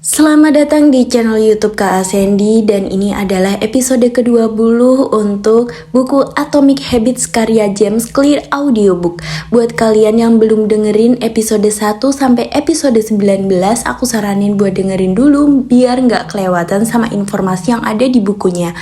Selamat datang di channel YouTube Kak Sandy dan ini adalah episode ke-20 untuk buku Atomic Habits karya James Clear audiobook. Buat kalian yang belum dengerin episode 1 sampai episode 19, aku saranin buat dengerin dulu biar nggak kelewatan sama informasi yang ada di bukunya.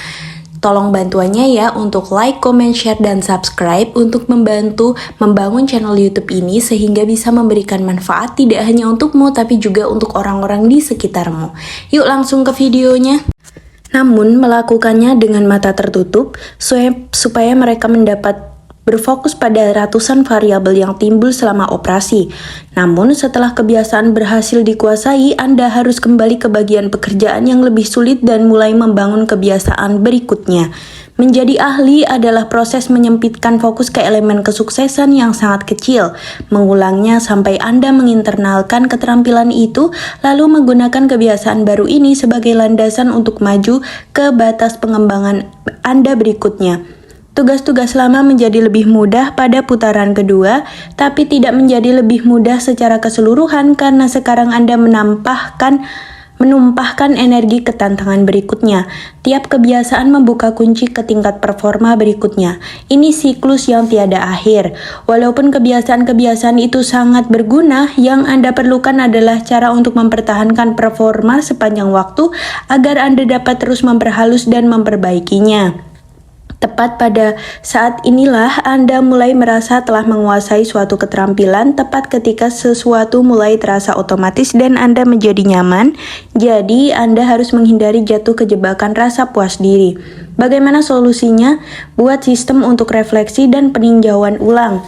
Tolong bantuannya ya untuk like, comment, share, dan subscribe untuk membantu membangun channel YouTube ini sehingga bisa memberikan manfaat tidak hanya untukmu tapi juga untuk orang-orang di sekitarmu. Yuk langsung ke videonya. Namun melakukannya dengan mata tertutup supaya mereka mendapat berfokus pada ratusan variabel yang timbul selama operasi. Namun, setelah kebiasaan berhasil dikuasai, Anda harus kembali ke bagian pekerjaan yang lebih sulit dan mulai membangun kebiasaan berikutnya. Menjadi ahli adalah proses menyempitkan fokus ke elemen kesuksesan yang sangat kecil, mengulangnya sampai Anda menginternalkan keterampilan itu, lalu menggunakan kebiasaan baru ini sebagai landasan untuk maju ke batas pengembangan Anda berikutnya. Tugas-tugas lama menjadi lebih mudah pada putaran kedua, tapi tidak menjadi lebih mudah secara keseluruhan karena sekarang Anda menumpahkan energi ke tantangan berikutnya. Tiap kebiasaan membuka kunci ke tingkat performa berikutnya. Ini siklus yang tiada akhir. Walaupun kebiasaan-kebiasaan itu sangat berguna, yang Anda perlukan adalah cara untuk mempertahankan performa sepanjang waktu agar Anda dapat terus memperhalus dan memperbaikinya. Tepat pada saat inilah Anda mulai merasa telah menguasai suatu keterampilan, tepat ketika sesuatu mulai terasa otomatis dan Anda menjadi nyaman. Jadi, Anda harus menghindari jatuh ke jebakan rasa puas diri. Bagaimana solusinya? Buat sistem untuk refleksi dan peninjauan ulang.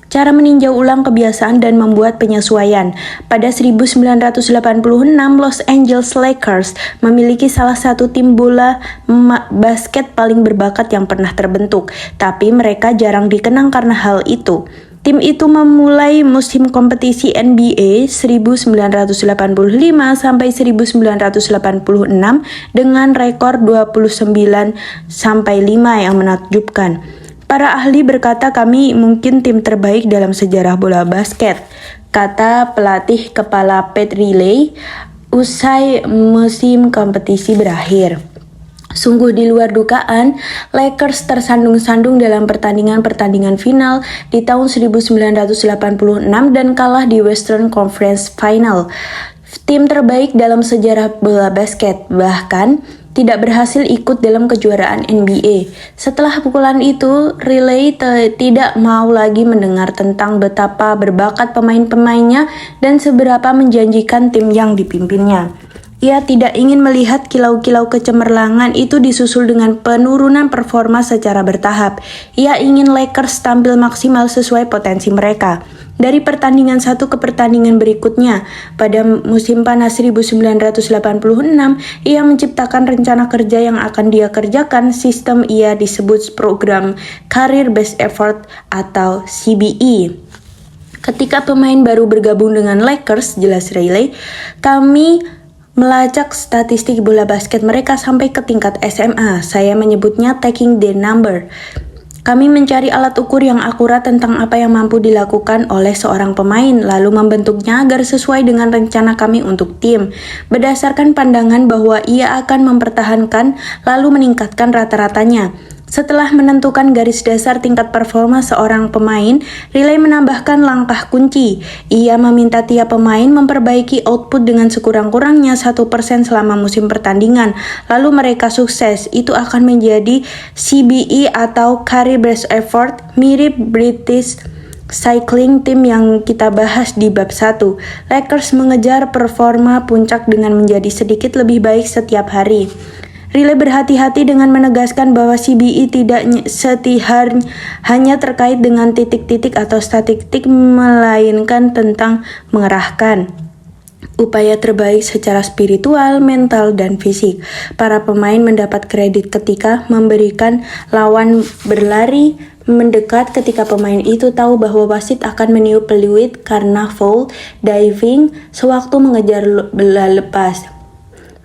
Cara meninjau ulang kebiasaan dan membuat penyesuaian. Pada 1986, Los Angeles Lakers memiliki salah satu tim bola basket paling berbakat yang pernah terbentuk, tapi mereka jarang dikenang karena hal itu. Tim itu memulai musim kompetisi NBA 1985 sampai 1986 dengan rekor 29-5 yang menakjubkan. Para ahli berkata kami mungkin tim terbaik dalam sejarah bola basket, kata pelatih kepala Pat Riley usai musim kompetisi berakhir. Sungguh di luar dugaan, Lakers tersandung-sandung dalam pertandingan final di tahun 1986 dan kalah di Western Conference Final. Tim terbaik dalam sejarah bola basket, bahkan tidak berhasil ikut dalam kejuaraan NBA. Setelah pukulan itu, Riley tidak mau lagi mendengar tentang betapa berbakat pemain-pemainnya dan seberapa menjanjikan tim yang dipimpinnya. Ia tidak ingin melihat kilau-kilau kecemerlangan itu disusul dengan penurunan performa secara bertahap. Ia ingin Lakers tampil maksimal sesuai potensi mereka. Dari pertandingan satu ke pertandingan berikutnya, pada musim panas 1986, ia menciptakan rencana kerja yang akan dia kerjakan. Sistem ia disebut program Career Based Effort atau CBE. Ketika pemain baru bergabung dengan Lakers, jelas Riley, kami melacak statistik bola basket mereka sampai ke tingkat SMA. Saya menyebutnya taking the number. Kami mencari alat ukur yang akurat tentang apa yang mampu dilakukan oleh seorang pemain, lalu membentuknya agar sesuai dengan rencana kami untuk tim. Berdasarkan pandangan bahwa ia akan mempertahankan, lalu meningkatkan rata-ratanya. Setelah menentukan garis dasar tingkat performa seorang pemain, Riley menambahkan langkah kunci. Ia meminta tiap pemain memperbaiki output dengan sekurang-kurangnya 1% selama musim pertandingan. Lalu mereka sukses. Itu akan menjadi CBE atau Career Based Effort, mirip British Cycling Team yang kita bahas di bab 1. Lakers mengejar performa puncak dengan menjadi sedikit lebih baik setiap hari. Riley berhati-hati dengan menegaskan bahwa CBE tidak hanya terkait dengan titik-titik atau statistik, melainkan tentang mengerahkan upaya terbaik secara spiritual, mental, dan fisik. Para pemain mendapat kredit ketika memberikan lawan berlari mendekat ketika pemain itu tahu bahwa wasit akan meniup peluit karena foul diving sewaktu mengejar bola lepas.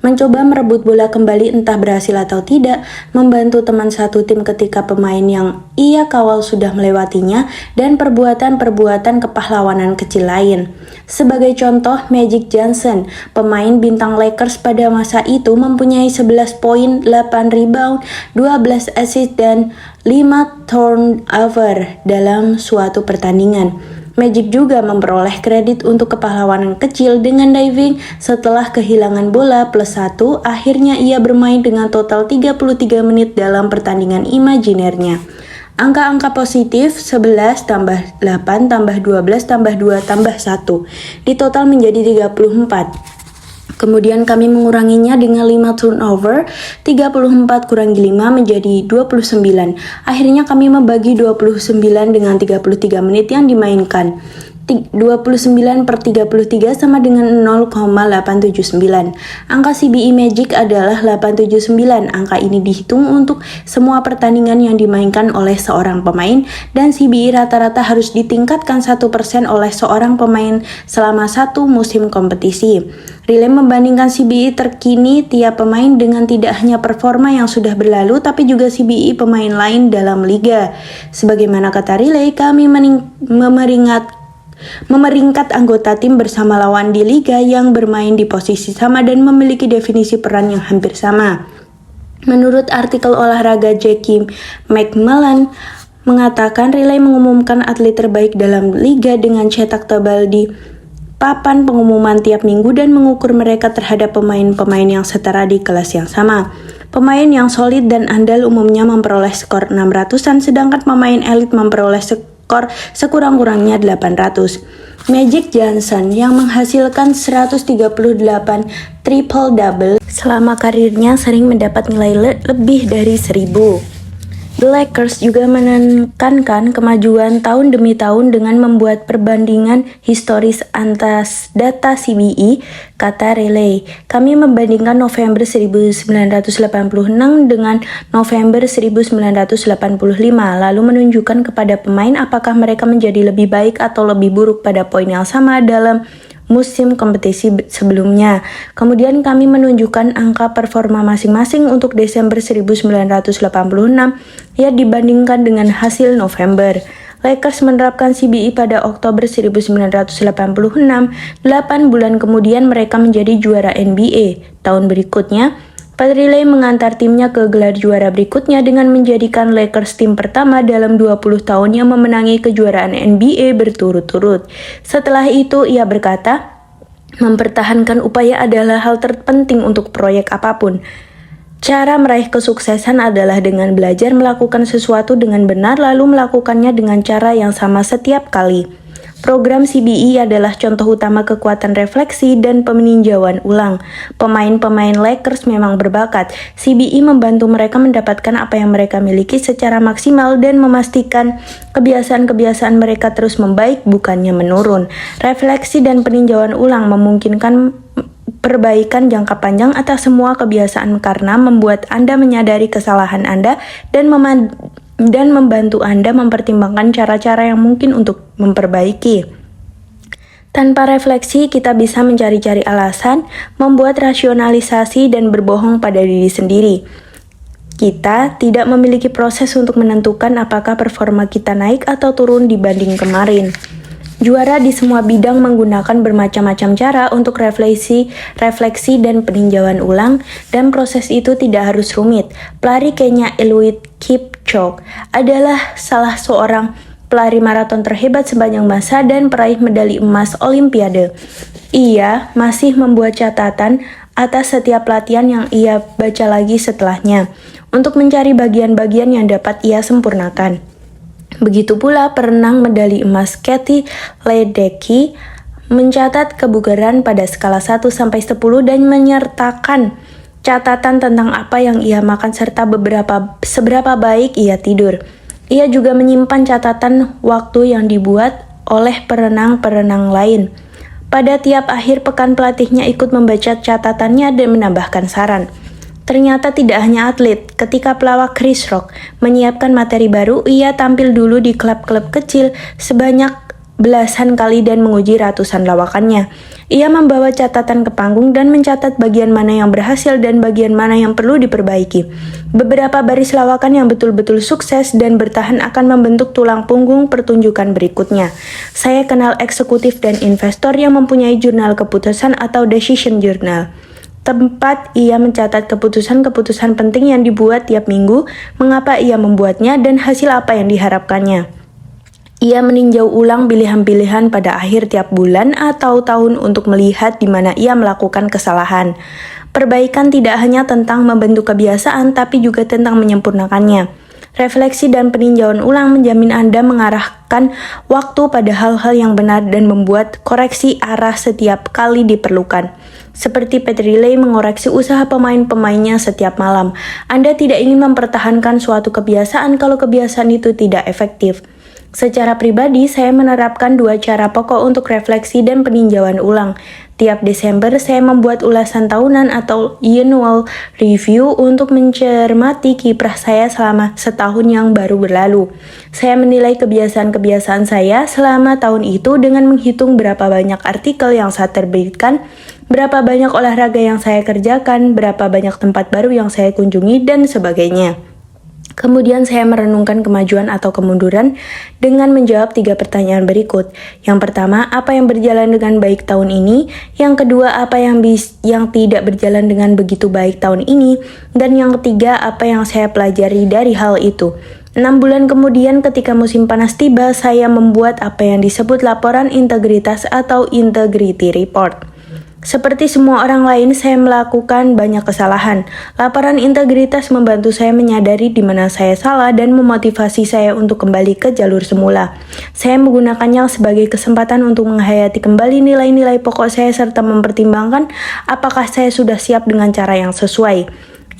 mencoba merebut bola kembali entah berhasil atau tidak, membantu teman satu tim ketika pemain yang ia kawal sudah melewatinya, dan perbuatan-perbuatan kepahlawanan kecil lain. Sebagai contoh, Magic Johnson, pemain bintang Lakers pada masa itu mempunyai 11 poin, 8 rebound, 12 assist, dan 5 turnover dalam suatu pertandingan. Magic juga memperoleh kredit untuk kepahlawanan kecil dengan diving setelah kehilangan bola +1. Akhirnya ia bermain dengan total 33 menit dalam pertandingan imajinernya. Angka-angka positif 11 tambah 8 tambah 12 tambah 2 tambah 1 di total menjadi 34. Kemudian kami menguranginya dengan 5 turnover, 34 kurangi 5 menjadi 29. Akhirnya kami membagi 29 dengan 33 menit yang dimainkan. 29 per 33 sama dengan 0,879. Angka CBE Magic adalah 879. Angka ini dihitung untuk semua pertandingan yang dimainkan oleh seorang pemain, dan CBE rata-rata harus ditingkatkan 1% oleh seorang pemain selama satu musim kompetisi. Riley membandingkan CBE terkini tiap pemain dengan tidak hanya performa yang sudah berlalu, tapi juga CBE pemain lain dalam liga. Sebagaimana kata Riley, kami memeringkat anggota tim bersama lawan di liga yang bermain di posisi sama dan memiliki definisi peran yang hampir sama. Menurut artikel olahraga Jackie McMillan mengatakan, Riley mengumumkan atlet terbaik dalam liga dengan cetak tebal di papan pengumuman tiap minggu dan mengukur mereka terhadap pemain-pemain yang setara di kelas yang sama. Pemain yang solid dan andal umumnya memperoleh skor 600-an, sedangkan pemain elit memperoleh skor sekurang-kurangnya 800. Magic Johnson yang menghasilkan 138 triple-double selama karirnya sering mendapat nilai lebih dari 1000. The Lakers juga menekankan kemajuan tahun demi tahun dengan membuat perbandingan historis atas data CBE, kata Riley. Kami membandingkan November 1986 dengan November 1985, lalu menunjukkan kepada pemain apakah mereka menjadi lebih baik atau lebih buruk pada poin yang sama dalam musim kompetisi sebelumnya. Kemudian kami menunjukkan angka performa masing-masing untuk Desember 1986 ya dibandingkan dengan hasil November. Lakers menerapkan CBE pada Oktober 1986. 8 bulan kemudian mereka menjadi juara NBA. Tahun berikutnya, Pat Riley mengantar timnya ke gelar juara berikutnya dengan menjadikan Lakers tim pertama dalam 20 tahun yang memenangi kejuaraan NBA berturut-turut. Setelah itu, ia berkata, mempertahankan upaya adalah hal terpenting untuk proyek apapun. Cara meraih kesuksesan adalah dengan belajar melakukan sesuatu dengan benar lalu melakukannya dengan cara yang sama setiap kali. Program CBE adalah contoh utama kekuatan refleksi dan peninjauan ulang. Pemain-pemain Lakers memang berbakat. CBE membantu mereka mendapatkan apa yang mereka miliki secara maksimal dan memastikan kebiasaan-kebiasaan mereka terus membaik, bukannya menurun. Refleksi dan peninjauan ulang memungkinkan perbaikan jangka panjang atas semua kebiasaan karena membuat Anda menyadari kesalahan Anda dan membantu Anda mempertimbangkan cara-cara yang mungkin untuk memperbaiki. Tanpa refleksi, kita bisa mencari-cari alasan, membuat rasionalisasi, dan berbohong pada diri sendiri. Kita tidak memiliki proses untuk menentukan apakah performa kita naik atau turun dibanding kemarin. Juara di semua bidang menggunakan bermacam-macam cara untuk refleksi dan peninjauan ulang, dan proses itu tidak harus rumit. Pelari Kenya Eliud Kipchoge adalah salah seorang pelari maraton terhebat sepanjang masa dan peraih medali emas Olimpiade. Ia masih membuat catatan atas setiap latihan yang ia baca lagi setelahnya, untuk mencari bagian-bagian yang dapat ia sempurnakan. Begitu pula perenang medali emas Katie Ledecky mencatat kebugaran pada skala 1-10 dan menyertakan catatan tentang apa yang ia makan serta seberapa baik ia tidur. Ia juga menyimpan catatan waktu yang dibuat oleh perenang-perenang lain. Pada tiap akhir pekan pelatihnya ikut membaca catatannya dan menambahkan saran. Ternyata tidak hanya atlet, ketika pelawak Chris Rock menyiapkan materi baru, ia tampil dulu di klub-klub kecil sebanyak belasan kali dan menguji ratusan lawakannya. Ia membawa catatan ke panggung dan mencatat bagian mana yang berhasil dan bagian mana yang perlu diperbaiki. Beberapa baris lawakan yang betul-betul sukses dan bertahan akan membentuk tulang punggung pertunjukan berikutnya. Saya kenal eksekutif dan investor yang mempunyai jurnal keputusan atau decision journal. Tempat ia mencatat keputusan-keputusan penting yang dibuat tiap minggu, mengapa ia membuatnya, dan hasil apa yang diharapkannya. Ia meninjau ulang pilihan-pilihan pada akhir tiap bulan atau tahun untuk melihat di mana ia melakukan kesalahan. Perbaikan tidak hanya tentang membentuk kebiasaan, tapi juga tentang menyempurnakannya. Refleksi dan peninjauan ulang menjamin Anda mengarahkan waktu pada hal-hal yang benar dan membuat koreksi arah setiap kali diperlukan. Seperti Petri Lay mengoreksi usaha pemain-pemainnya setiap malam. Anda tidak ingin mempertahankan suatu kebiasaan kalau kebiasaan itu tidak efektif. Secara pribadi, saya menerapkan 2 cara pokok untuk refleksi dan peninjauan ulang. Tiap Desember, saya membuat ulasan tahunan atau annual review untuk mencermati kiprah saya selama setahun yang baru berlalu. Saya menilai kebiasaan-kebiasaan saya selama tahun itu dengan menghitung berapa banyak artikel yang saya terbitkan, berapa banyak olahraga yang saya kerjakan, berapa banyak tempat baru yang saya kunjungi, dan sebagainya. Kemudian saya merenungkan kemajuan atau kemunduran dengan menjawab 3 pertanyaan berikut. Yang pertama, apa yang berjalan dengan baik tahun ini? Yang kedua, apa yang tidak berjalan dengan begitu baik tahun ini? Dan yang ketiga, apa yang saya pelajari dari hal itu? 6 bulan kemudian ketika musim panas tiba, saya membuat apa yang disebut laporan integritas atau integrity report. Seperti semua orang lain, saya melakukan banyak kesalahan. Laporan integritas membantu saya menyadari di mana saya salah dan memotivasi saya untuk kembali ke jalur semula. Saya menggunakannya sebagai kesempatan untuk menghayati kembali nilai-nilai pokok saya serta mempertimbangkan apakah saya sudah siap dengan cara yang sesuai.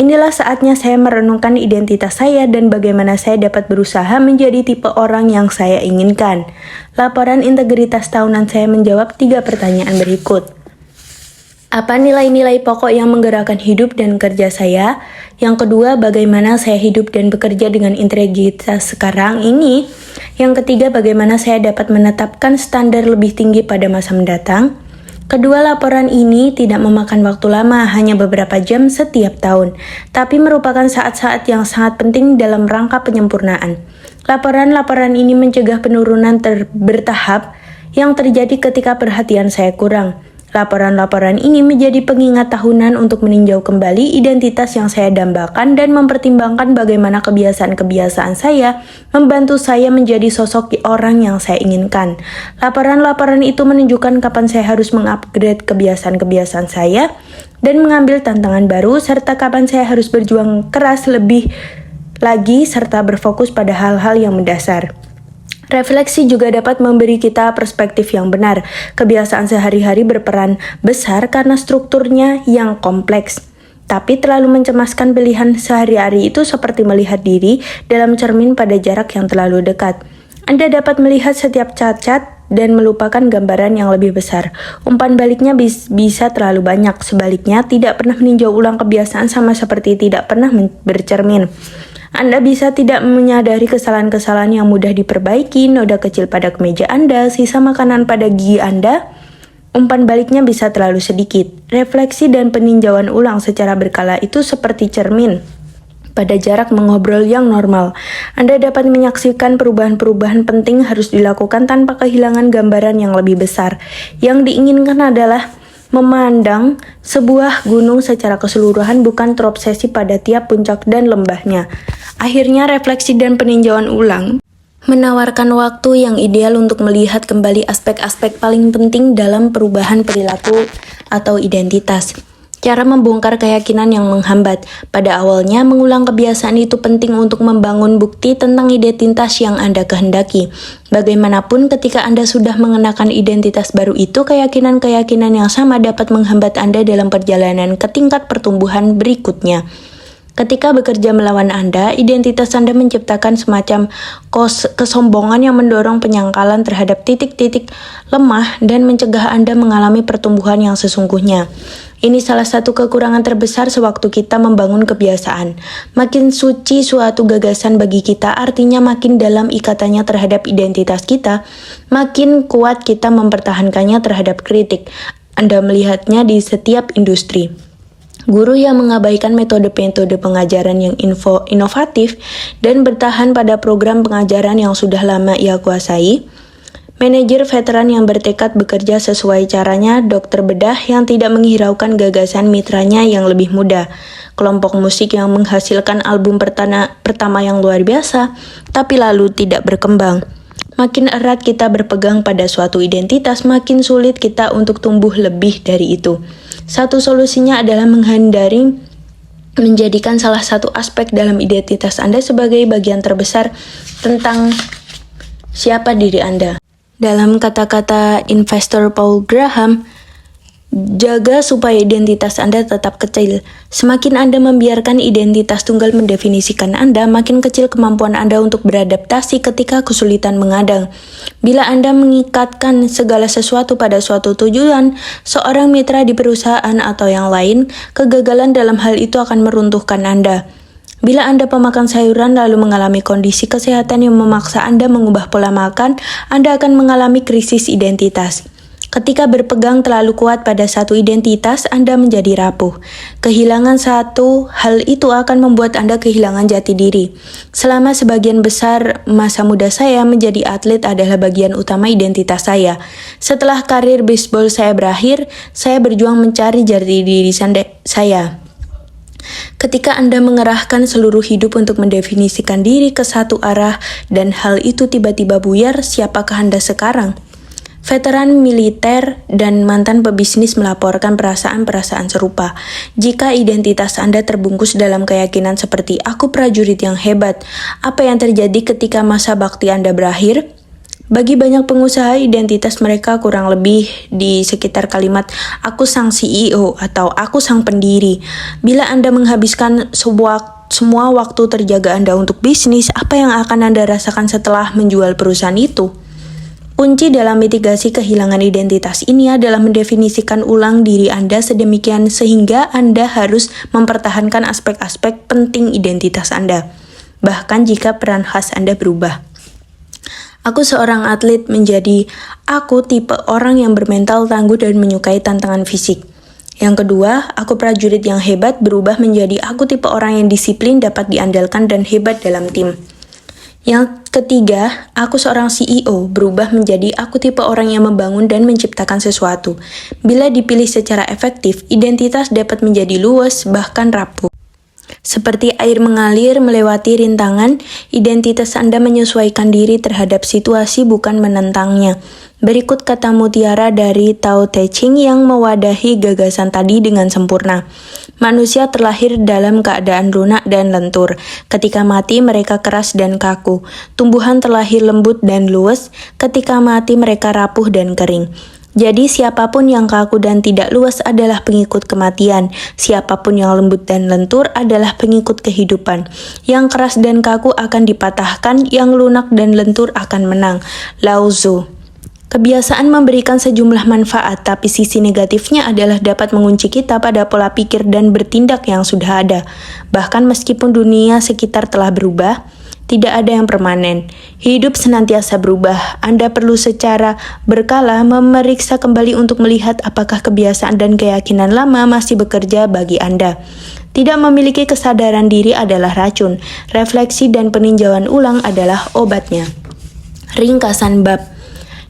Inilah saatnya saya merenungkan identitas saya dan bagaimana saya dapat berusaha menjadi tipe orang yang saya inginkan. Laporan integritas tahunan saya menjawab 3 pertanyaan berikut. Apa nilai-nilai pokok yang menggerakkan hidup dan kerja saya? Yang kedua, bagaimana saya hidup dan bekerja dengan integritas sekarang ini? Yang ketiga, bagaimana saya dapat menetapkan standar lebih tinggi pada masa mendatang? Kedua laporan ini tidak memakan waktu lama, hanya beberapa jam setiap tahun, tapi merupakan saat-saat yang sangat penting dalam rangka penyempurnaan. Laporan-laporan ini mencegah penurunan bertahap yang terjadi ketika perhatian saya kurang. Laporan-laporan ini menjadi pengingat tahunan untuk meninjau kembali identitas yang saya dambakan dan mempertimbangkan bagaimana kebiasaan-kebiasaan saya membantu saya menjadi sosok orang yang saya inginkan. Laporan-laporan itu menunjukkan kapan saya harus mengupgrade kebiasaan-kebiasaan saya dan mengambil tantangan baru, serta kapan saya harus berjuang keras lebih lagi serta berfokus pada hal-hal yang mendasar. Refleksi juga dapat memberi kita perspektif yang benar. Kebiasaan sehari-hari berperan besar karena strukturnya yang kompleks. Tapi terlalu mencemaskan pilihan sehari-hari itu seperti melihat diri dalam cermin pada jarak yang terlalu dekat. Anda dapat melihat setiap cacat dan melupakan gambaran yang lebih besar. Umpan baliknya bisa terlalu banyak. Sebaliknya, tidak pernah meninjau ulang kebiasaan sama seperti tidak pernah bercermin. Anda bisa tidak menyadari kesalahan-kesalahan yang mudah diperbaiki, noda kecil pada kemeja Anda, sisa makanan pada gigi Anda. Umpan baliknya bisa terlalu sedikit. Refleksi dan peninjauan ulang secara berkala itu seperti cermin. Pada jarak mengobrol yang normal, Anda dapat menyaksikan perubahan-perubahan penting harus dilakukan tanpa kehilangan gambaran yang lebih besar. Yang diinginkan adalah memandang sebuah gunung secara keseluruhan, bukan terobsesi pada tiap puncak dan lembahnya. Akhirnya, refleksi dan peninjauan ulang menawarkan waktu yang ideal untuk melihat kembali aspek-aspek paling penting dalam perubahan perilaku atau identitas. Cara membongkar keyakinan yang menghambat. Pada awalnya, mengulang kebiasaan itu penting untuk membangun bukti tentang identitas yang Anda kehendaki. Bagaimanapun, ketika Anda sudah mengenakan identitas baru itu, keyakinan-keyakinan yang sama dapat menghambat Anda dalam perjalanan ke tingkat pertumbuhan berikutnya. Ketika bekerja melawan Anda, identitas Anda menciptakan semacam kesombongan yang mendorong penyangkalan terhadap titik-titik lemah dan mencegah Anda mengalami pertumbuhan yang sesungguhnya. Ini salah satu kekurangan terbesar sewaktu kita membangun kebiasaan. Makin suci suatu gagasan bagi kita, artinya makin dalam ikatannya terhadap identitas kita, makin kuat kita mempertahankannya terhadap kritik. Anda melihatnya di setiap industri. Guru yang mengabaikan metode-metode pengajaran yang inovatif dan bertahan pada program pengajaran yang sudah lama ia kuasai. Manajer veteran yang bertekad bekerja sesuai caranya, dokter bedah yang tidak menghiraukan gagasan mitranya yang lebih muda, kelompok musik yang menghasilkan album pertama yang luar biasa, tapi lalu tidak berkembang. Makin erat kita berpegang pada suatu identitas, makin sulit kita untuk tumbuh lebih dari itu. Satu solusinya adalah menjadikan salah satu aspek dalam identitas Anda sebagai bagian terbesar tentang siapa diri Anda. Dalam kata-kata investor Paul Graham, jaga supaya identitas Anda tetap kecil. Semakin Anda membiarkan identitas tunggal mendefinisikan Anda, makin kecil kemampuan Anda untuk beradaptasi ketika kesulitan mengadang. Bila Anda mengikatkan segala sesuatu pada suatu tujuan, seorang mitra di perusahaan atau yang lain, kegagalan dalam hal itu akan meruntuhkan Anda. Bila Anda pemakan sayuran lalu mengalami kondisi kesehatan yang memaksa Anda mengubah pola makan, Anda akan mengalami krisis identitas. Ketika berpegang terlalu kuat pada satu identitas, Anda menjadi rapuh. Kehilangan satu hal itu akan membuat Anda kehilangan jati diri. Selama sebagian besar masa muda saya, menjadi atlet adalah bagian utama identitas saya. Setelah karir bisbol saya berakhir, saya berjuang mencari jati diri saya. Ketika Anda mengerahkan seluruh hidup untuk mendefinisikan diri ke satu arah dan hal itu tiba-tiba buyar, siapakah Anda sekarang? Veteran militer dan mantan pebisnis melaporkan perasaan-perasaan serupa. Jika identitas Anda terbungkus dalam keyakinan seperti aku prajurit yang hebat, apa yang terjadi ketika masa bakti Anda berakhir? Bagi banyak pengusaha, identitas mereka kurang lebih di sekitar kalimat aku sang CEO atau aku sang pendiri. Bila Anda menghabiskan semua waktu terjaga Anda untuk bisnis, apa yang akan Anda rasakan setelah menjual perusahaan itu? Kunci dalam mitigasi kehilangan identitas ini adalah mendefinisikan ulang diri Anda sedemikian sehingga Anda harus mempertahankan aspek-aspek penting identitas Anda, bahkan jika peran khas Anda berubah. Aku seorang atlet menjadi aku tipe orang yang bermental tangguh dan menyukai tantangan fisik. Yang kedua, aku prajurit yang hebat berubah menjadi aku tipe orang yang disiplin, dapat diandalkan dan hebat dalam tim. Yang ketiga, aku seorang CEO berubah menjadi aku tipe orang yang membangun dan menciptakan sesuatu. Bila dipilih secara efektif, identitas dapat menjadi luas bahkan rapuh. Seperti air mengalir melewati rintangan, identitas Anda menyesuaikan diri terhadap situasi bukan menentangnya. Berikut kata mutiara dari Tao Te Ching yang mewadahi gagasan tadi dengan sempurna. Manusia terlahir dalam keadaan lunak dan lentur. Ketika mati mereka keras dan kaku. Tumbuhan terlahir lembut dan luwes. Ketika mati mereka rapuh dan kering. Jadi siapapun yang kaku dan tidak luas adalah pengikut kematian. Siapapun yang lembut dan lentur adalah pengikut kehidupan. Yang keras dan kaku akan dipatahkan, yang lunak dan lentur akan menang. Lao Tzu. Kebiasaan memberikan sejumlah manfaat, tapi sisi negatifnya adalah dapat mengunci kita pada pola pikir dan bertindak yang sudah ada. Bahkan meskipun dunia sekitar telah berubah, tidak ada yang permanen. Hidup senantiasa berubah. Anda perlu secara berkala memeriksa kembali untuk melihat apakah kebiasaan dan keyakinan lama masih bekerja bagi Anda. Tidak memiliki kesadaran diri adalah racun. Refleksi dan peninjauan ulang adalah obatnya. Ringkasan bab.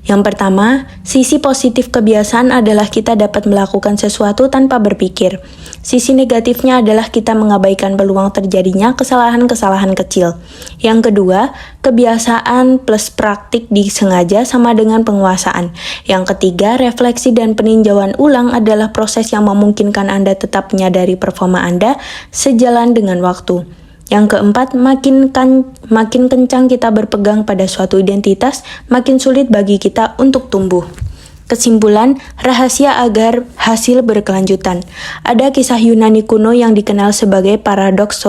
Yang pertama, sisi positif kebiasaan adalah kita dapat melakukan sesuatu tanpa berpikir. Sisi negatifnya adalah kita mengabaikan peluang terjadinya kesalahan-kesalahan kecil. Yang kedua, kebiasaan plus praktik disengaja sama dengan penguasaan. Yang ketiga, refleksi dan peninjauan ulang adalah proses yang memungkinkan Anda tetap menyadari performa Anda sejalan dengan waktu. Yang keempat, makin kencang kita berpegang pada suatu identitas, makin sulit bagi kita untuk tumbuh. Kesimpulan, rahasia agar hasil berkelanjutan. Ada kisah Yunani kuno yang dikenal sebagai paradoks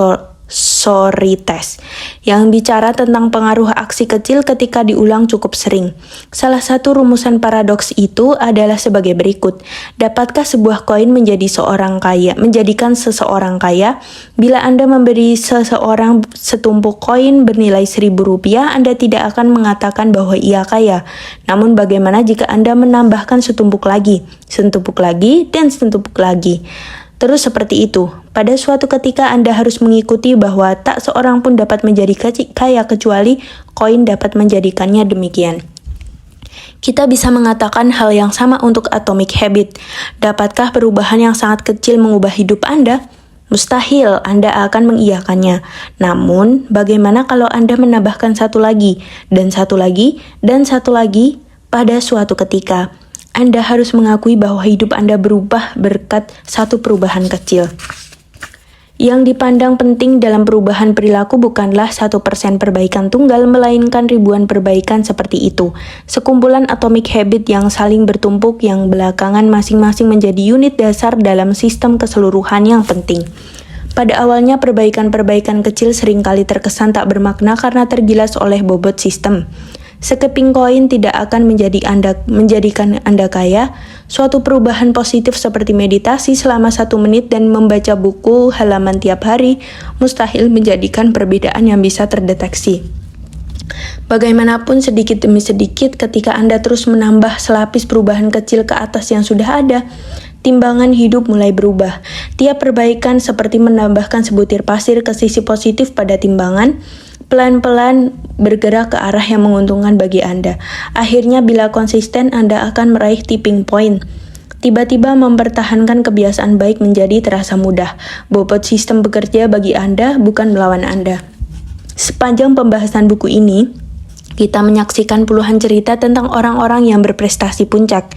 Sorry Test, yang bicara tentang pengaruh aksi kecil ketika diulang cukup sering. Salah satu rumusan paradoks itu adalah sebagai berikut. Dapatkah sebuah koin menjadikan seseorang kaya? Bila Anda memberi seseorang setumpuk koin bernilai Rp1.000, Anda tidak akan mengatakan bahwa ia kaya. Namun bagaimana jika Anda menambahkan setumpuk lagi, dan setumpuk lagi? Terus seperti itu. Pada suatu ketika Anda harus mengikuti bahwa tak seorang pun dapat menjadi kaya kecuali koin dapat menjadikannya demikian. Kita bisa mengatakan hal yang sama untuk atomic habit. Dapatkah perubahan yang sangat kecil mengubah hidup Anda? Mustahil Anda akan mengiyakannya. Namun, bagaimana kalau Anda menambahkan satu lagi, dan satu lagi, dan satu lagi pada suatu ketika? Anda harus mengakui bahwa hidup Anda berubah berkat satu perubahan kecil. Yang dipandang penting dalam perubahan perilaku bukanlah 1% perbaikan tunggal, melainkan ribuan perbaikan seperti itu. Sekumpulan atomic habit yang saling bertumpuk yang belakangan masing-masing menjadi unit dasar dalam sistem keseluruhan yang penting. Pada awalnya perbaikan-perbaikan kecil seringkali terkesan tak bermakna karena tergilas oleh bobot sistem. Sekeping koin tidak akan menjadikan Anda kaya. Suatu perubahan positif seperti meditasi selama 1 menit dan membaca buku halaman tiap hari mustahil menjadikan perbedaan yang bisa terdeteksi. Bagaimanapun sedikit demi sedikit ketika Anda terus menambah selapis perubahan kecil ke atas yang sudah ada, timbangan hidup mulai berubah. Tiap perbaikan seperti menambahkan sebutir pasir ke sisi positif pada timbangan, pelan-pelan bergerak ke arah yang menguntungkan bagi Anda. Akhirnya bila konsisten, Anda akan meraih tipping point. Tiba-tiba mempertahankan kebiasaan baik menjadi terasa mudah. Bobot sistem bekerja bagi Anda, bukan melawan Anda. Sepanjang pembahasan buku ini, kita menyaksikan puluhan cerita tentang orang-orang yang berprestasi puncak.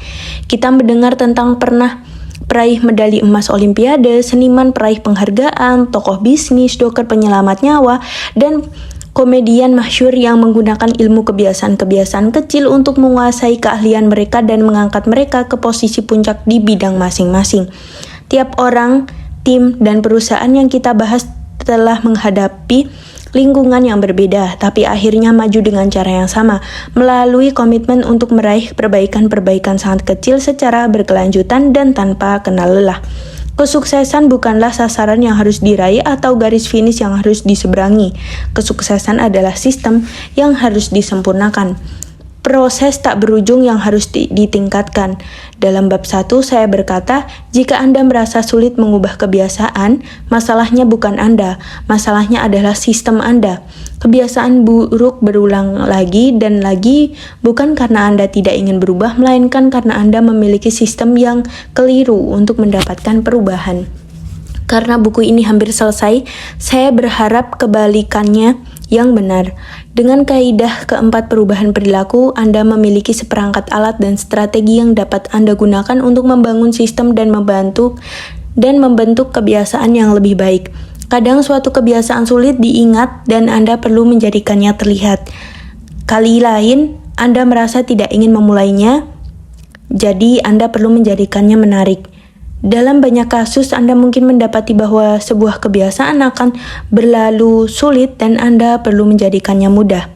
Kita mendengar tentang peraih medali emas olimpiade, seniman peraih penghargaan, tokoh bisnis, dokter penyelamat nyawa, dan komedian masyhur yang menggunakan ilmu kebiasaan-kebiasaan kecil untuk menguasai keahlian mereka dan mengangkat mereka ke posisi puncak di bidang masing-masing. Tiap orang, tim, dan perusahaan yang kita bahas telah menghadapi lingkungan yang berbeda, tapi akhirnya maju dengan cara yang sama, melalui komitmen untuk meraih perbaikan-perbaikan sangat kecil secara berkelanjutan dan tanpa kenal lelah. Kesuksesan bukanlah sasaran yang harus diraih atau garis finish yang harus diseberangi. Kesuksesan adalah sistem yang harus disempurnakan. Proses tak berujung yang harus ditingkatkan. Dalam bab 1 saya berkata, jika Anda merasa sulit mengubah kebiasaan, masalahnya bukan Anda, masalahnya adalah sistem Anda. Kebiasaan buruk berulang lagi dan lagi bukan karena Anda tidak ingin berubah, melainkan karena Anda memiliki sistem yang keliru untuk mendapatkan perubahan. Karena buku ini hampir selesai, saya berharap kebalikannya yang benar. Dengan kaidah keempat perubahan perilaku, Anda memiliki seperangkat alat dan strategi yang dapat Anda gunakan untuk membangun sistem dan membentuk kebiasaan yang lebih baik. Kadang suatu kebiasaan sulit diingat dan Anda perlu menjadikannya terlihat. Kali lain, Anda merasa tidak ingin memulainya, jadi Anda perlu menjadikannya menarik. Dalam banyak kasus, Anda mungkin mendapati bahwa sebuah kebiasaan akan berlalu sulit dan Anda perlu menjadikannya mudah.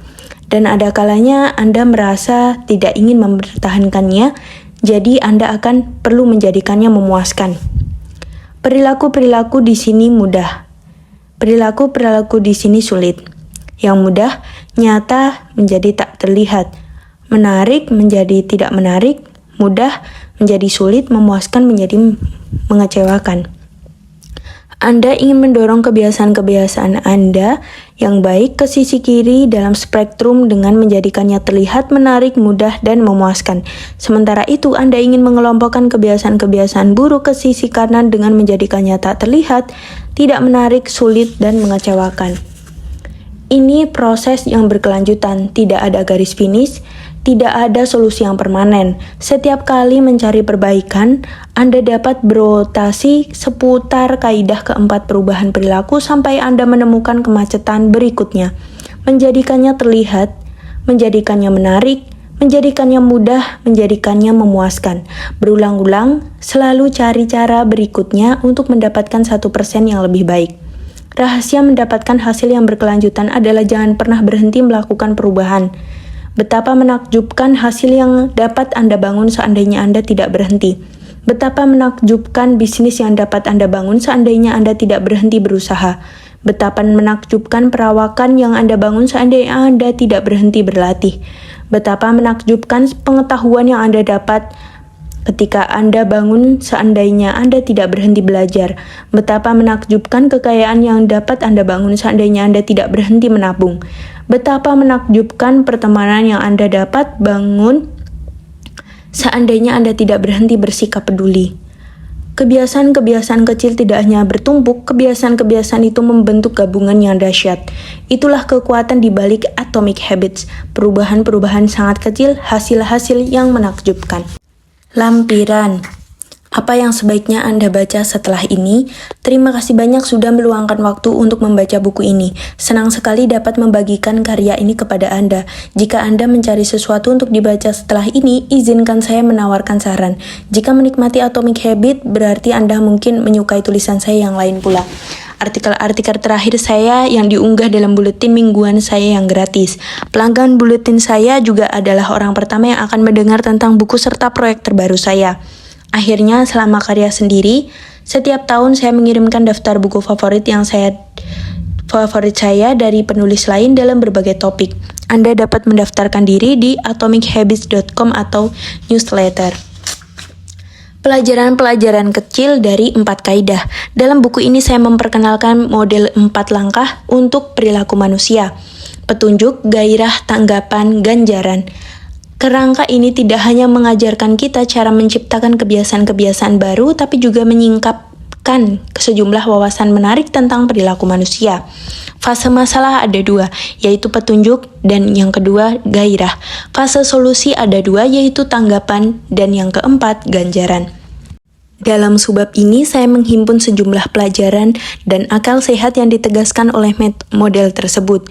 Dan ada kalanya Anda merasa tidak ingin mempertahankannya, jadi Anda akan perlu menjadikannya memuaskan. Perilaku-perilaku di sini mudah. Perilaku-perilaku di sini sulit. Yang mudah, nyata menjadi tak terlihat. Menarik menjadi tidak menarik. Mudah menjadi sulit, memuaskan menjadi mengecewakan. Anda ingin mendorong kebiasaan-kebiasaan Anda yang baik ke sisi kiri dalam spektrum dengan menjadikannya terlihat, menarik, mudah, dan memuaskan. Sementara itu, Anda ingin mengelompokkan kebiasaan-kebiasaan buruk ke sisi kanan dengan menjadikannya tak terlihat, tidak menarik, sulit, dan mengecewakan. Ini proses yang berkelanjutan, tidak ada garis finish, tidak ada solusi yang permanen. Setiap kali mencari perbaikan, Anda dapat berotasi seputar kaidah keempat perubahan perilaku sampai Anda menemukan kemacetan berikutnya. Menjadikannya terlihat, menjadikannya menarik, menjadikannya mudah, menjadikannya memuaskan. Berulang-ulang, selalu cari cara berikutnya untuk mendapatkan 1% yang lebih baik. Rahasia mendapatkan hasil yang berkelanjutan adalah jangan pernah berhenti melakukan perubahan. Betapa menakjubkan hasil yang dapat Anda bangun seandainya Anda tidak berhenti. Betapa menakjubkan bisnis yang dapat Anda bangun seandainya Anda tidak berhenti berusaha. Betapa menakjubkan perawakan yang Anda bangun seandainya Anda tidak berhenti berlatih. Betapa menakjubkan pengetahuan yang Anda dapat ketika Anda bangun seandainya Anda tidak berhenti belajar. Betapa menakjubkan kekayaan yang dapat Anda bangun seandainya Anda tidak berhenti menabung. Betapa menakjubkan pertemanan yang Anda dapat bangun seandainya Anda tidak berhenti bersikap peduli. Kebiasaan-kebiasaan kecil tidak hanya bertumpuk, kebiasaan-kebiasaan itu membentuk gabungan yang dahsyat. Itulah kekuatan di balik Atomic Habits, perubahan-perubahan sangat kecil, hasil-hasil yang menakjubkan. Lampiran. Apa yang sebaiknya Anda baca setelah ini? Terima kasih banyak sudah meluangkan waktu untuk membaca buku ini. Senang sekali dapat membagikan karya ini kepada Anda. Jika Anda mencari sesuatu untuk dibaca setelah ini, izinkan saya menawarkan saran. Jika menikmati Atomic Habit, berarti Anda mungkin menyukai tulisan saya yang lain pula. Artikel-artikel terakhir saya yang diunggah dalam buletin mingguan saya yang gratis. Pelanggan buletin saya juga adalah orang pertama yang akan mendengar tentang buku serta proyek terbaru saya. Akhirnya, selama karya sendiri, setiap tahun saya mengirimkan daftar buku favorit saya dari penulis lain dalam berbagai topik. Anda dapat mendaftarkan diri di atomichabits.com atau newsletter. Pelajaran-pelajaran kecil dari 4 kaidah. Dalam buku ini saya memperkenalkan model 4 langkah untuk perilaku manusia. Petunjuk, gairah, tanggapan, ganjaran. Kerangka ini tidak hanya mengajarkan kita cara menciptakan kebiasaan-kebiasaan baru, tapi juga menyingkapkan sejumlah wawasan menarik tentang perilaku manusia. Fase masalah ada 2, yaitu petunjuk, dan yang kedua, gairah. Fase solusi ada 2, yaitu tanggapan, dan yang keempat, ganjaran. Dalam subbab ini, saya menghimpun sejumlah pelajaran dan akal sehat yang ditegaskan oleh model tersebut.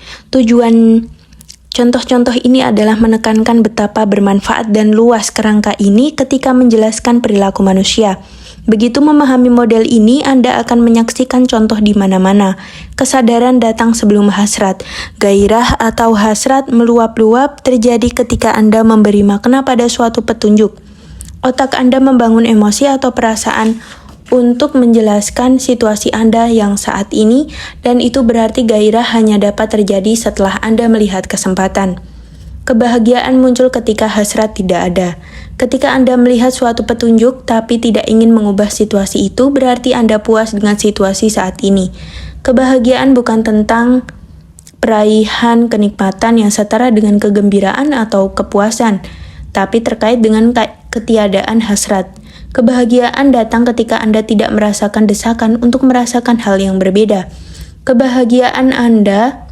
Contoh-contoh ini adalah menekankan betapa bermanfaat dan luas kerangka ini ketika menjelaskan perilaku manusia. Begitu memahami model ini, Anda akan menyaksikan contoh di mana-mana. Kesadaran datang sebelum hasrat. Gairah atau hasrat meluap-luap terjadi ketika Anda memberi makna pada suatu petunjuk. Otak Anda membangun emosi atau perasaan untuk menjelaskan situasi Anda yang saat ini, dan itu berarti gairah hanya dapat terjadi setelah Anda melihat kesempatan. Kebahagiaan muncul ketika hasrat tidak ada. Ketika Anda melihat suatu petunjuk tapi tidak ingin mengubah situasi itu, berarti Anda puas dengan situasi saat ini. Kebahagiaan bukan tentang peraihan kenikmatan yang setara dengan kegembiraan atau kepuasan, tapi terkait dengan ketiadaan hasrat. Kebahagiaan datang ketika Anda tidak merasakan desakan untuk merasakan hal yang berbeda. Kebahagiaan Anda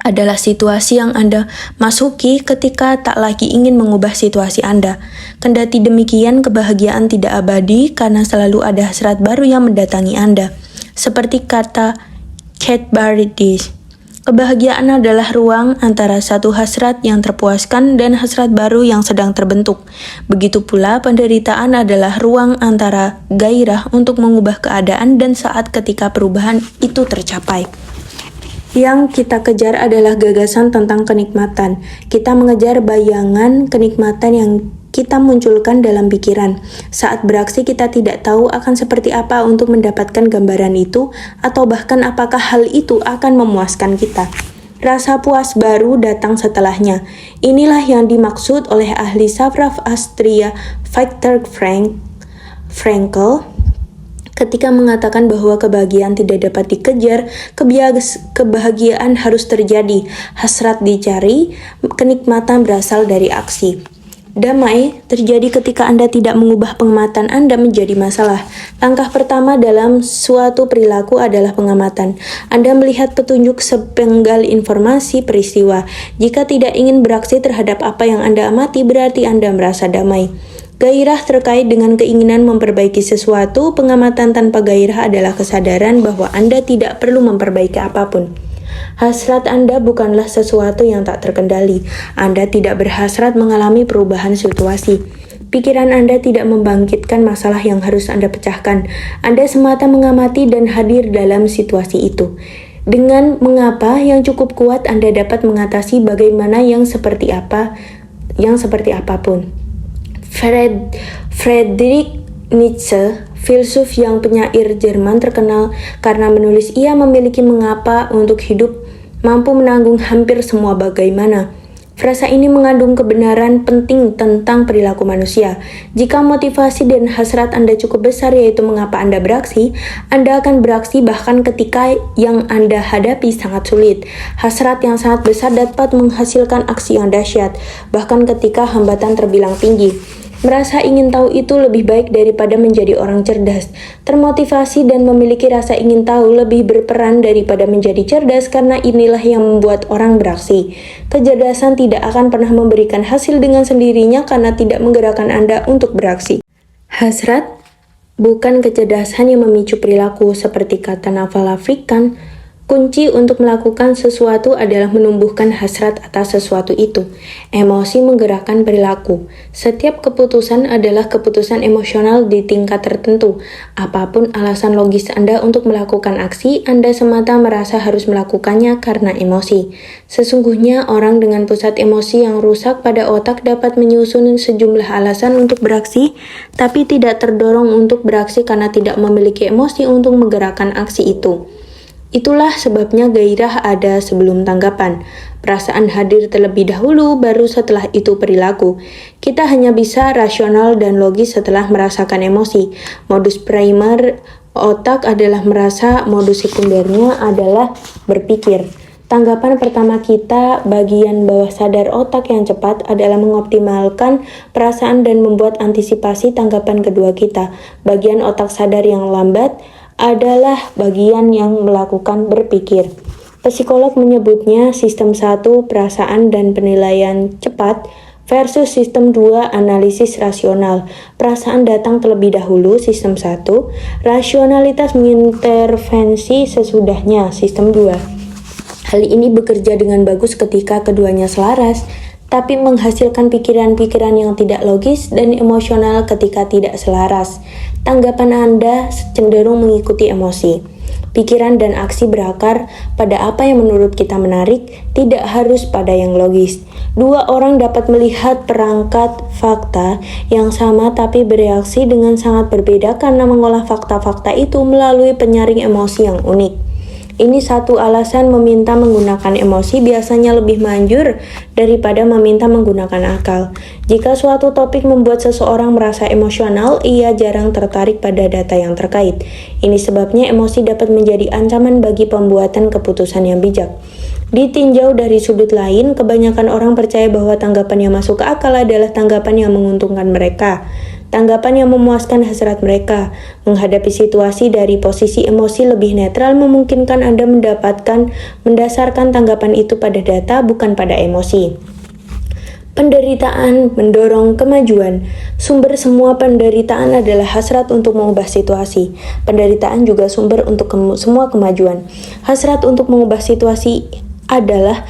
adalah situasi yang Anda masuki ketika tak lagi ingin mengubah situasi Anda. Kendati demikian, kebahagiaan tidak abadi karena selalu ada hasrat baru yang mendatangi Anda. Seperti kata Kate Barridge, kebahagiaan adalah ruang antara satu hasrat yang terpuaskan dan hasrat baru yang sedang terbentuk. Begitu pula penderitaan adalah ruang antara gairah untuk mengubah keadaan dan saat ketika perubahan itu tercapai. Yang kita kejar adalah gagasan tentang kenikmatan. Kita mengejar bayangan kenikmatan yang kita munculkan dalam pikiran. Saat beraksi kita tidak tahu akan seperti apa untuk mendapatkan gambaran itu, atau bahkan apakah hal itu akan memuaskan kita. Rasa puas baru datang setelahnya. Inilah yang dimaksud oleh ahli saraf Austria Viktor Frankl ketika mengatakan bahwa kebahagiaan tidak dapat dikejar, kebahagiaan harus terjadi, hasrat dicari, kenikmatan berasal dari aksi. Damai terjadi ketika Anda tidak mengubah pengamatan Anda menjadi masalah. Langkah pertama dalam suatu perilaku adalah pengamatan. Anda melihat petunjuk sepenggal informasi peristiwa. Jika tidak ingin beraksi terhadap apa yang Anda amati, berarti Anda merasa damai. Gairah terkait dengan keinginan memperbaiki sesuatu. Pengamatan tanpa gairah adalah kesadaran bahwa Anda tidak perlu memperbaiki apapun. Hasrat Anda bukanlah sesuatu yang tak terkendali. Anda tidak berhasrat mengalami perubahan situasi. Pikiran Anda tidak membangkitkan masalah yang harus Anda pecahkan. Anda semata mengamati dan hadir dalam situasi itu. Dengan mengapa yang cukup kuat, Anda dapat mengatasi bagaimana yang seperti apapun. Friedrich Nietzsche, filsuf yang penyair Jerman terkenal karena menulis ia memiliki mengapa untuk hidup, mampu menanggung hampir semua bagaimana. Frasa ini mengandung kebenaran penting tentang perilaku manusia. Jika motivasi dan hasrat Anda cukup besar, yaitu mengapa Anda beraksi, Anda akan beraksi bahkan ketika yang Anda hadapi sangat sulit. Hasrat yang sangat besar dapat menghasilkan aksi yang dahsyat, bahkan ketika hambatan terbilang tinggi. Merasa ingin tahu itu lebih baik daripada menjadi orang cerdas. Termotivasi dan memiliki rasa ingin tahu lebih berperan daripada menjadi cerdas, karena inilah yang membuat orang beraksi. Kecerdasan tidak akan pernah memberikan hasil dengan sendirinya karena tidak menggerakkan Anda untuk beraksi. Hasrat bukan kecerdasan yang memicu perilaku, seperti kata Naval Ravikant. Kunci untuk melakukan sesuatu adalah menumbuhkan hasrat atas sesuatu itu. Emosi menggerakkan perilaku. Setiap keputusan adalah keputusan emosional di tingkat tertentu. Apapun alasan logis Anda untuk melakukan aksi, Anda semata merasa harus melakukannya karena emosi. Sesungguhnya orang dengan pusat emosi yang rusak pada otak dapat menyusun sejumlah alasan untuk beraksi, tapi tidak terdorong untuk beraksi karena tidak memiliki emosi untuk menggerakkan aksi itu. Itulah sebabnya gairah ada sebelum tanggapan. Perasaan hadir terlebih dahulu, baru setelah itu perilaku. Kita hanya bisa rasional dan logis setelah merasakan emosi. Modus primer otak adalah merasa, modus sekundernya adalah berpikir. Tanggapan pertama kita, bagian bawah sadar otak yang cepat, adalah mengoptimalkan perasaan dan membuat antisipasi tanggapan kedua kita. Bagian otak sadar yang lambat adalah bagian yang melakukan berpikir. Psikolog menyebutnya sistem 1, perasaan dan penilaian cepat, versus sistem 2, analisis rasional. Perasaan datang terlebih dahulu, sistem 1. Rasionalitas mengintervensi sesudahnya, sistem 2. Hal ini bekerja dengan bagus ketika keduanya selaras, tapi menghasilkan pikiran-pikiran yang tidak logis dan emosional ketika tidak selaras. Tanggapan Anda cenderung mengikuti emosi. Pikiran dan aksi berakar pada apa yang menurut kita menarik, tidak harus pada yang logis. Dua orang dapat melihat perangkat fakta yang sama tapi bereaksi dengan sangat berbeda karena mengolah fakta-fakta itu melalui penyaring emosi yang unik. Ini satu alasan meminta menggunakan emosi biasanya lebih manjur daripada meminta menggunakan akal. Jika suatu topik membuat seseorang merasa emosional, ia jarang tertarik pada data yang terkait. Ini sebabnya emosi dapat menjadi ancaman bagi pembuatan keputusan yang bijak. Ditinjau dari sudut lain, kebanyakan orang percaya bahwa tanggapan yang masuk ke akal adalah tanggapan yang menguntungkan mereka. Tanggapan yang memuaskan hasrat mereka. Menghadapi situasi dari posisi emosi lebih netral memungkinkan Anda mendasarkan tanggapan itu pada data, bukan pada emosi. Penderitaan mendorong kemajuan. Sumber semua penderitaan adalah hasrat untuk mengubah situasi. Penderitaan juga sumber untuk semua kemajuan. Hasrat untuk mengubah situasi adalah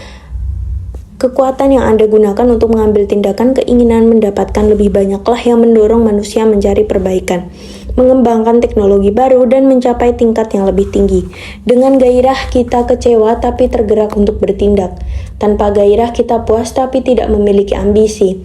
kekuatan yang Anda gunakan untuk mengambil tindakan. Keinginan mendapatkan lebih banyaklah yang mendorong manusia mencari perbaikan, mengembangkan teknologi baru, dan mencapai tingkat yang lebih tinggi. Dengan gairah kita kecewa tapi tergerak untuk bertindak. Tanpa gairah kita puas tapi tidak memiliki ambisi.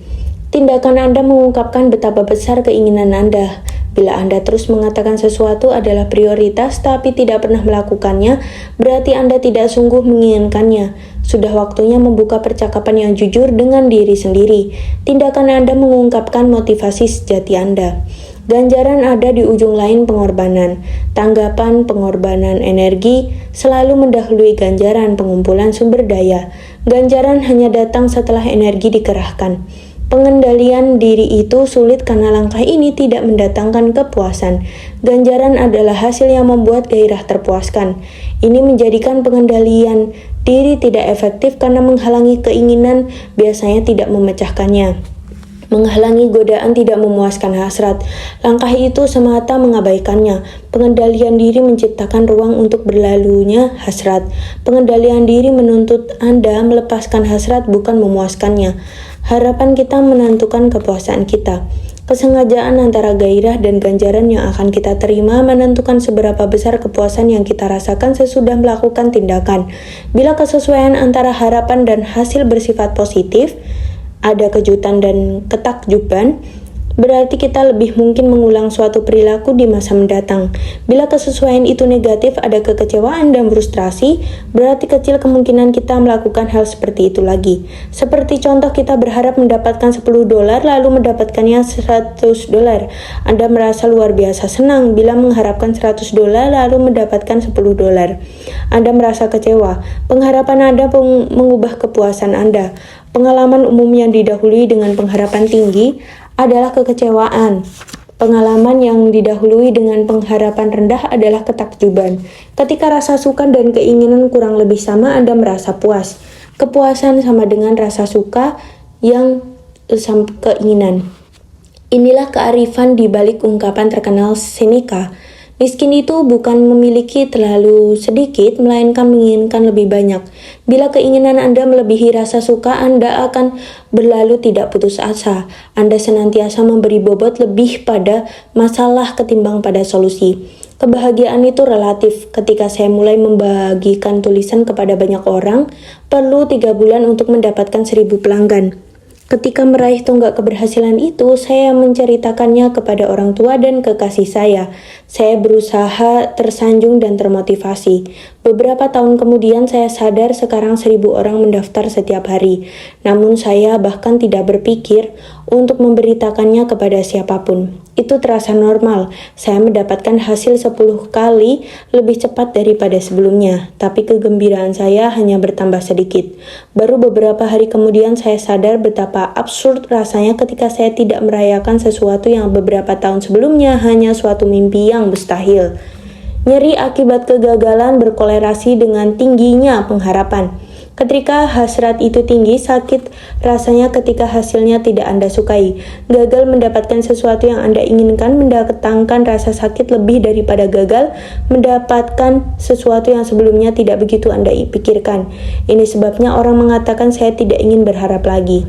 Tindakan Anda mengungkapkan betapa besar keinginan Anda. Bila Anda terus mengatakan sesuatu adalah prioritas tapi tidak pernah melakukannya, berarti Anda tidak sungguh menginginkannya. Sudah waktunya membuka percakapan yang jujur dengan diri sendiri. Tindakan Anda mengungkapkan motivasi sejati Anda. Ganjaran ada di ujung lain pengorbanan. Tanggapan pengorbanan energi selalu mendahului ganjaran pengumpulan sumber daya. Ganjaran hanya datang setelah energi dikerahkan. Pengendalian diri itu sulit karena langkah ini tidak mendatangkan kepuasan. Ganjaran adalah hasil yang membuat gairah terpuaskan. Ini menjadikan pengendalian diri tidak efektif karena menghalangi keinginan, biasanya tidak memecahkannya. Menghalangi godaan tidak memuaskan hasrat. Langkah itu semata mengabaikannya. Pengendalian diri menciptakan ruang untuk berlalunya hasrat. Pengendalian diri menuntut Anda melepaskan hasrat, bukan memuaskannya. Harapan kita menentukan kepuasan kita. Kesengajaan antara gairah dan ganjaran yang akan kita terima menentukan seberapa besar kepuasan yang kita rasakan sesudah melakukan tindakan. Bila kesesuaian antara harapan dan hasil bersifat positif, ada kejutan dan ketakjuban, berarti kita lebih mungkin mengulang suatu perilaku di masa mendatang. Bila kesesuaian itu negatif, ada kekecewaan dan frustrasi, berarti kecil kemungkinan kita melakukan hal seperti itu lagi. Seperti contoh, kita berharap mendapatkan $10 lalu mendapatkannya $100. Anda merasa luar biasa senang bila mengharapkan $100 lalu mendapatkan $10. Anda merasa kecewa. Pengharapan Anda mengubah kepuasan Anda. Pengalaman umum yang didahului dengan pengharapan tinggi adalah kekecewaan. Pengalaman yang didahului dengan pengharapan rendah adalah ketakjuban. Ketika rasa suka dan keinginan kurang lebih sama, Anda merasa puas. Kepuasan sama dengan rasa suka yang keinginan. Inilah kearifan di balik ungkapan terkenal Seneca. Miskin itu bukan memiliki terlalu sedikit, melainkan menginginkan lebih banyak. Bila keinginan Anda melebihi rasa suka, Anda akan berlalu tidak putus asa. Anda senantiasa memberi bobot lebih pada masalah ketimbang pada solusi. Kebahagiaan itu relatif. Ketika saya mulai membagikan tulisan kepada banyak orang, perlu 3 bulan untuk mendapatkan 1.000 pelanggan. Ketika meraih tonggak keberhasilan itu, saya menceritakannya kepada orang tua dan kekasih saya. Saya berusaha tersanjung dan termotivasi. Beberapa tahun kemudian saya sadar sekarang 1.000 orang mendaftar setiap hari. Namun saya bahkan tidak berpikir untuk memberitakannya kepada siapapun. Itu terasa normal. Saya mendapatkan hasil 10 kali lebih cepat daripada sebelumnya. Tapi kegembiraan saya hanya bertambah sedikit. Baru beberapa hari kemudian saya sadar betapa absurd rasanya ketika saya tidak merayakan sesuatu yang beberapa tahun sebelumnya hanya suatu mimpi yang mustahil. Nyeri akibat kegagalan berkolerasi dengan tingginya pengharapan. Ketika hasrat itu tinggi, sakit rasanya ketika hasilnya tidak Anda sukai. Gagal mendapatkan sesuatu yang Anda inginkan mendatangkan rasa sakit lebih daripada gagal mendapatkan sesuatu yang sebelumnya tidak begitu Anda pikirkan. Ini sebabnya orang mengatakan saya tidak ingin berharap lagi.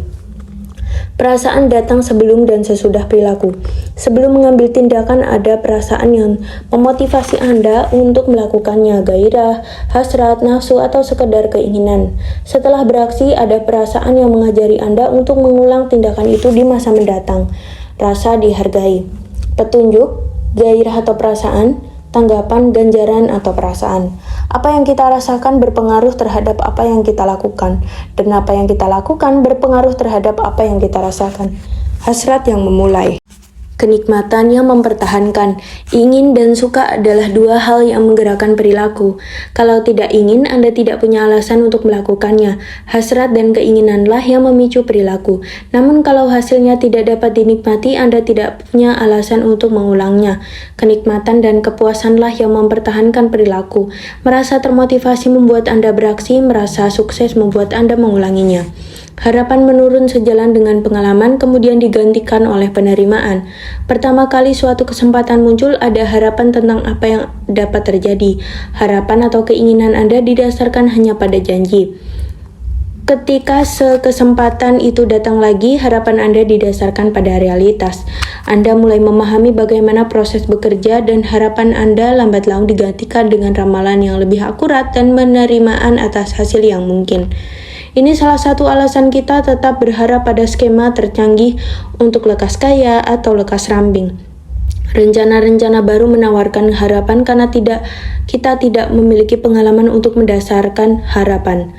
Perasaan datang sebelum dan sesudah perilaku. Sebelum mengambil tindakan, ada perasaan yang memotivasi Anda untuk melakukannya, gairah, hasrat, nafsu, atau sekedar keinginan. Setelah beraksi, ada perasaan yang mengajari Anda untuk mengulang tindakan itu di masa mendatang. Rasa dihargai. Petunjuk, gairah atau perasaan, tanggapan, ganjaran, atau perasaan. Apa yang kita rasakan berpengaruh terhadap apa yang kita lakukan, dan apa yang kita lakukan berpengaruh terhadap apa yang kita rasakan. Hasrat yang memulai. Kenikmatan yang mempertahankan. Ingin dan suka adalah dua hal yang menggerakkan perilaku. Kalau tidak ingin, Anda tidak punya alasan untuk melakukannya. Hasrat dan keinginanlah yang memicu perilaku. Namun kalau hasilnya tidak dapat dinikmati, Anda tidak punya alasan untuk mengulangnya. Kenikmatan dan kepuasanlah yang mempertahankan perilaku. Merasa termotivasi membuat Anda beraksi, merasa sukses membuat Anda mengulanginya. Harapan menurun sejalan dengan pengalaman, kemudian digantikan oleh penerimaan. Pertama kali suatu kesempatan muncul, ada harapan tentang apa yang dapat terjadi. Harapan atau keinginan Anda didasarkan hanya pada janji. Ketika kesempatan itu datang lagi, harapan Anda didasarkan pada realitas. Anda mulai memahami bagaimana proses bekerja dan harapan Anda lambat laun digantikan dengan ramalan yang lebih akurat dan penerimaan atas hasil yang mungkin. Ini salah satu alasan kita tetap berharap pada skema tercanggih untuk lekas kaya atau lekas ramping. Rencana-rencana baru menawarkan harapan karena kita tidak memiliki pengalaman untuk mendasarkan harapan.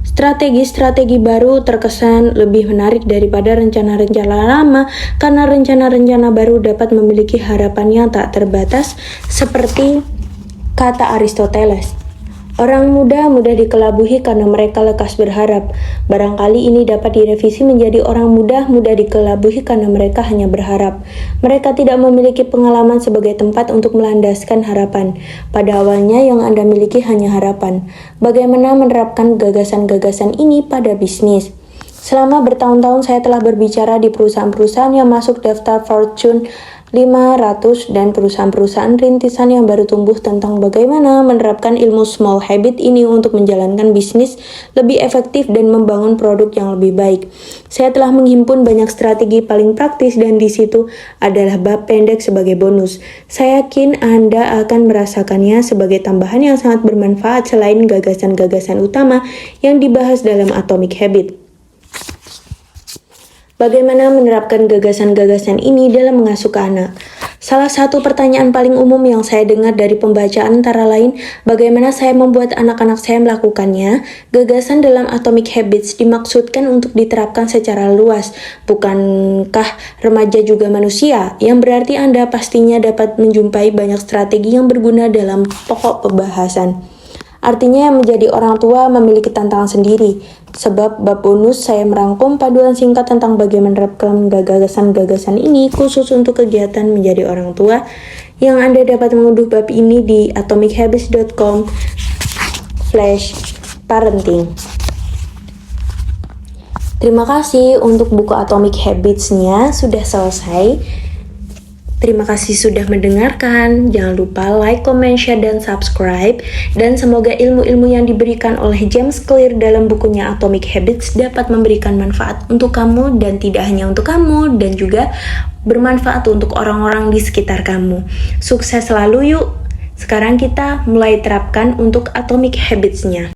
Strategi-strategi baru terkesan lebih menarik daripada rencana-rencana lama karena rencana-rencana baru dapat memiliki harapan yang tak terbatas, seperti kata Aristoteles. Orang muda mudah dikelabuhi karena mereka lekas berharap. Barangkali ini dapat direvisi menjadi orang muda mudah dikelabuhi karena mereka hanya berharap. Mereka tidak memiliki pengalaman sebagai tempat untuk melandaskan harapan. Pada awalnya yang Anda miliki hanya harapan. Bagaimana menerapkan gagasan-gagasan ini pada bisnis? Selama bertahun-tahun saya telah berbicara di perusahaan-perusahaan yang masuk daftar Fortune 500 dan perusahaan-perusahaan rintisan yang baru tumbuh tentang bagaimana menerapkan ilmu small habit ini untuk menjalankan bisnis lebih efektif dan membangun produk yang lebih baik. Saya telah menghimpun banyak strategi paling praktis dan di situ adalah bab pendek sebagai bonus. Saya yakin Anda akan merasakannya sebagai tambahan yang sangat bermanfaat selain gagasan-gagasan utama yang dibahas dalam Atomic Habit. Bagaimana menerapkan gagasan-gagasan ini dalam mengasuh anak? Salah satu pertanyaan paling umum yang saya dengar dari pembaca antara lain, bagaimana saya membuat anak-anak saya melakukannya? Gagasan dalam Atomic Habits dimaksudkan untuk diterapkan secara luas, bukankah remaja juga manusia? Yang berarti Anda pastinya dapat menjumpai banyak strategi yang berguna dalam pokok pembahasan. Artinya menjadi orang tua memiliki tantangan sendiri. Sebab bab bonus saya merangkum paduan singkat tentang bagaimana menerapkan gagasan-gagasan ini khusus untuk kegiatan menjadi orang tua yang Anda dapat mengunduh bab ini di atomichabbits.com/parenting. Terima kasih untuk buku Atomic Habits-nya sudah selesai. Terima kasih sudah mendengarkan. Jangan lupa like, comment, share, dan subscribe. Dan semoga ilmu-ilmu yang diberikan oleh James Clear dalam bukunya Atomic Habits dapat memberikan manfaat untuk kamu dan tidak hanya untuk kamu, dan juga bermanfaat untuk orang-orang di sekitar kamu. Sukses selalu yuk! Sekarang kita mulai terapkan untuk Atomic Habits-nya.